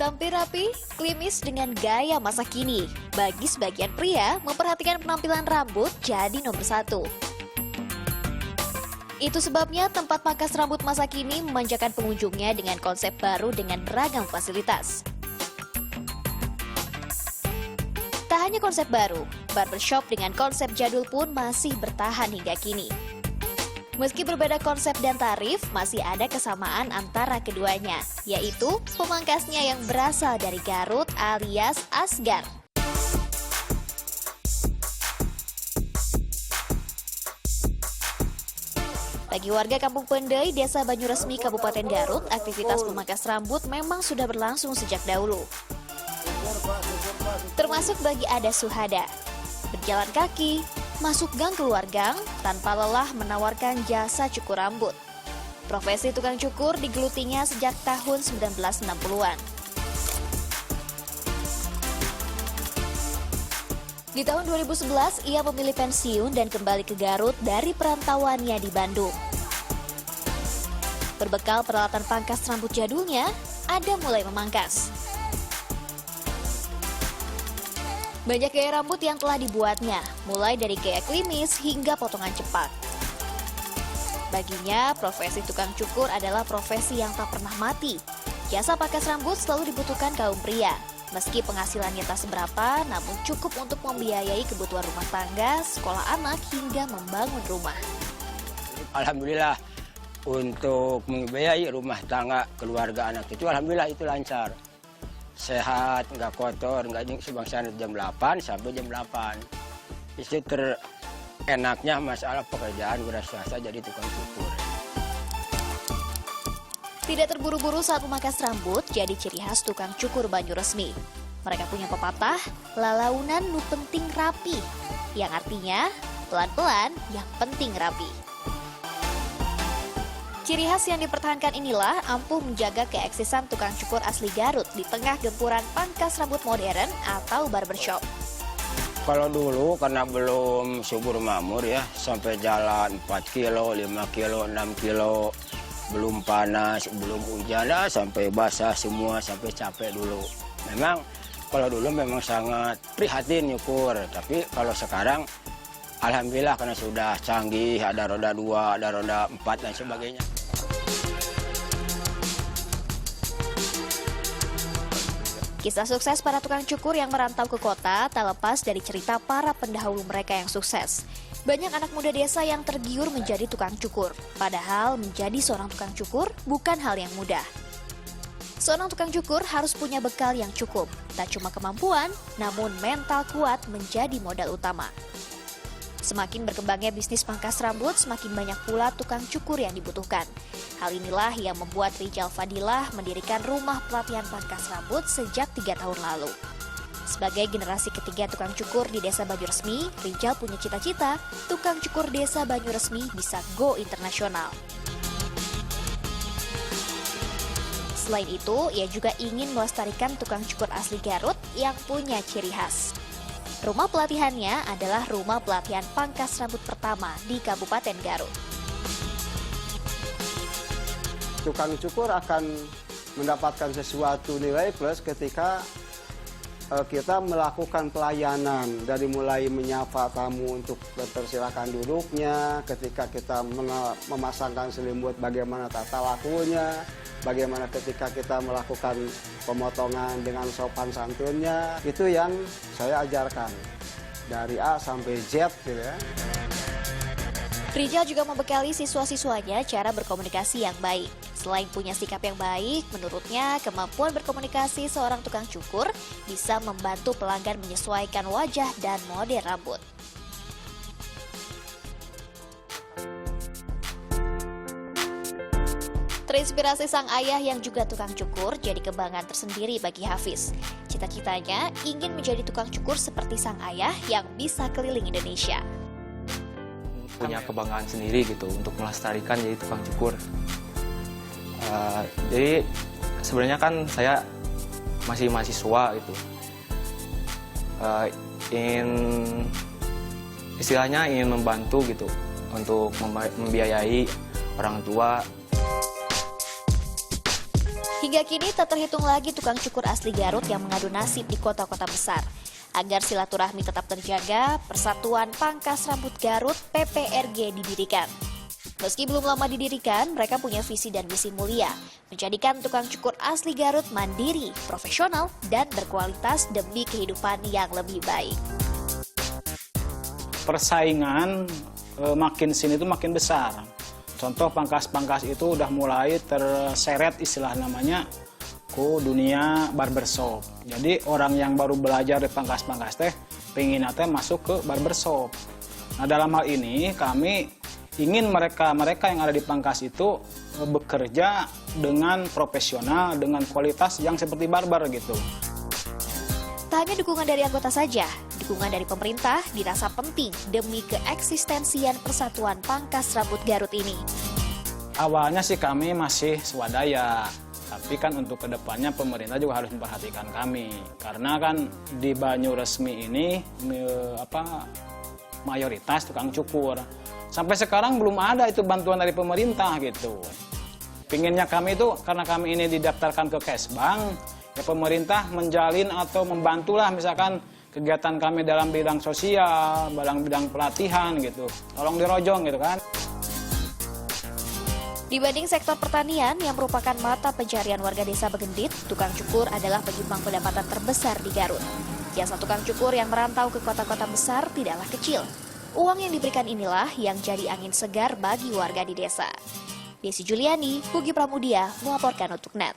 Tampil rapi, klimis dengan gaya masa kini. Bagi sebagian pria, memperhatikan penampilan rambut jadi nomor satu. Itu sebabnya tempat pangkas rambut masa kini memanjakan pengunjungnya dengan konsep baru dengan beragam fasilitas. Tak hanya konsep baru, barbershop dengan konsep jadul pun masih bertahan hingga kini. Meski berbeda konsep dan tarif, masih ada kesamaan antara keduanya, yaitu pemangkasnya yang berasal dari Garut alias Asgar. Bagi warga Kampung Pendai, Desa Banyuresmi, Kabupaten Garut, aktivitas memangkas rambut memang sudah berlangsung sejak dahulu. Termasuk bagi Ada Suhada. Berjalan kaki, masuk gang keluar gang, tanpa lelah menawarkan jasa cukur rambut. Profesi tukang cukur digelutinya sejak tahun 1960-an. Di tahun 2011, ia memilih pensiun dan kembali ke Garut dari perantauannya di Bandung. Berbekal peralatan pangkas rambut jadulnya, Ada mulai memangkas. Banyak gaya rambut yang telah dibuatnya, mulai dari gaya klimis hingga potongan cepat. Baginya, profesi tukang cukur adalah profesi yang tak pernah mati. Jasa pangkas rambut selalu dibutuhkan kaum pria. Meski penghasilannya tak seberapa, namun cukup untuk membiayai kebutuhan rumah tangga, sekolah anak, hingga membangun rumah. Alhamdulillah, untuk membiayai rumah tangga, keluarga anak itu, alhamdulillah itu lancar. Sehat, nggak kotor, nggak sebangsa jam 8 sampai jam 8. Itu terenaknya masalah pekerjaan wira swasta jadi tukang cukur. Tidak terburu-buru saat memangkas rambut jadi ciri khas tukang cukur Banyuresmi. Mereka punya pepatah, lalaunan nu penting rapi, yang artinya pelan-pelan yang penting rapi. Ciri khas yang dipertahankan inilah ampuh menjaga keeksisan tukang cukur asli Garut di tengah gempuran pangkas rambut modern atau barbershop. Kalau dulu karena belum subur makmur ya, sampai jalan 4 kilo, 5 kilo, 6 kilo, belum panas, belum hujan, sampai basah semua, sampai capek dulu. Memang kalau dulu memang sangat prihatin nyukur, tapi kalau sekarang alhamdulillah karena sudah canggih, ada roda 2, ada roda 4 dan sebagainya. Kisah sukses para tukang cukur yang merantau ke kota tak lepas dari cerita para pendahulu mereka yang sukses. Banyak anak muda desa yang tergiur menjadi tukang cukur. Padahal menjadi seorang tukang cukur bukan hal yang mudah. Seorang tukang cukur harus punya bekal yang cukup. Tak cuma kemampuan, namun mental kuat menjadi modal utama. Semakin berkembangnya bisnis pangkas rambut, semakin banyak pula tukang cukur yang dibutuhkan. Hal inilah yang membuat Rijal Fadilah mendirikan rumah pelatihan pangkas rambut sejak 3 tahun lalu. Sebagai generasi ketiga tukang cukur di Desa Banyuresmi, Rijal punya cita-cita tukang cukur Desa Banyuresmi bisa go internasional. Selain itu, ia juga ingin melestarikan tukang cukur asli Garut yang punya ciri khas. Rumah pelatihannya adalah rumah pelatihan pangkas rambut pertama di Kabupaten Garut. Tukang cukur akan mendapatkan sesuatu nilai plus ketika kita melakukan pelayanan, dari mulai menyapa tamu untuk persilakan duduknya, ketika kita memasangkan selimut bagaimana tata lakunya, bagaimana ketika kita melakukan pemotongan dengan sopan santunnya, itu yang saya ajarkan dari A sampai Z gitu ya. Rijal juga membekali siswa-siswanya cara berkomunikasi yang baik. Selain punya sikap yang baik, menurutnya kemampuan berkomunikasi seorang tukang cukur bisa membantu pelanggan menyesuaikan wajah dan model rambut. Terinspirasi sang ayah yang juga tukang cukur jadi kebanggaan tersendiri bagi Hafiz. Cita-citanya ingin menjadi tukang cukur seperti sang ayah yang bisa keliling Indonesia. Punya kebanggaan sendiri gitu untuk melestarikan jadi tukang cukur. Jadi sebenarnya kan saya masih mahasiswa gitu, ingin membantu gitu untuk membiayai orang tua. Hingga kini tak terhitung lagi tukang cukur asli Garut yang mengadu nasib di kota-kota besar. Agar silaturahmi tetap terjaga, Persatuan Pangkas Rambut Garut (PPRG) didirikan. Meski belum lama didirikan, mereka punya visi dan misi mulia, menjadikan tukang cukur asli Garut mandiri, profesional, dan berkualitas demi kehidupan yang lebih baik. Persaingan makin sini itu makin besar. Contoh pangkas-pangkas itu udah mulai terseret istilah namanya ke dunia barbershop. Jadi orang yang baru belajar di pangkas-pangkas teh pengen masuk ke barbershop. Nah dalam hal ini kami ingin mereka yang ada di pangkas itu bekerja dengan profesional, dengan kualitas yang seperti barber gitu. Tak hanya dukungan dari anggota saja, dukungan dari pemerintah dirasa penting demi keeksistensian Persatuan Pangkas Rambut Garut ini. Awalnya sih kami masih swadaya, tapi kan untuk kedepannya pemerintah juga harus memperhatikan kami. Karena kan di Banyu Resmi ini mayoritas tukang cukur. Sampai sekarang belum ada itu bantuan dari pemerintah gitu. Pinginnya kami itu karena kami ini didaftarkan ke Kesbang, ya pemerintah menjalin atau membantulah misalkan kegiatan kami dalam bidang sosial, dalam bidang pelatihan gitu. Tolong dirojong gitu kan. Dibanding sektor pertanian yang merupakan mata pencarian warga desa Begendit, tukang cukur adalah penyumbang pendapatan terbesar di Garut. Jasa tukang cukur yang merantau ke kota-kota besar tidaklah kecil. Uang yang diberikan inilah yang jadi angin segar bagi warga di desa. Desi Juliani, Hugi Pramudia melaporkan untuk NET.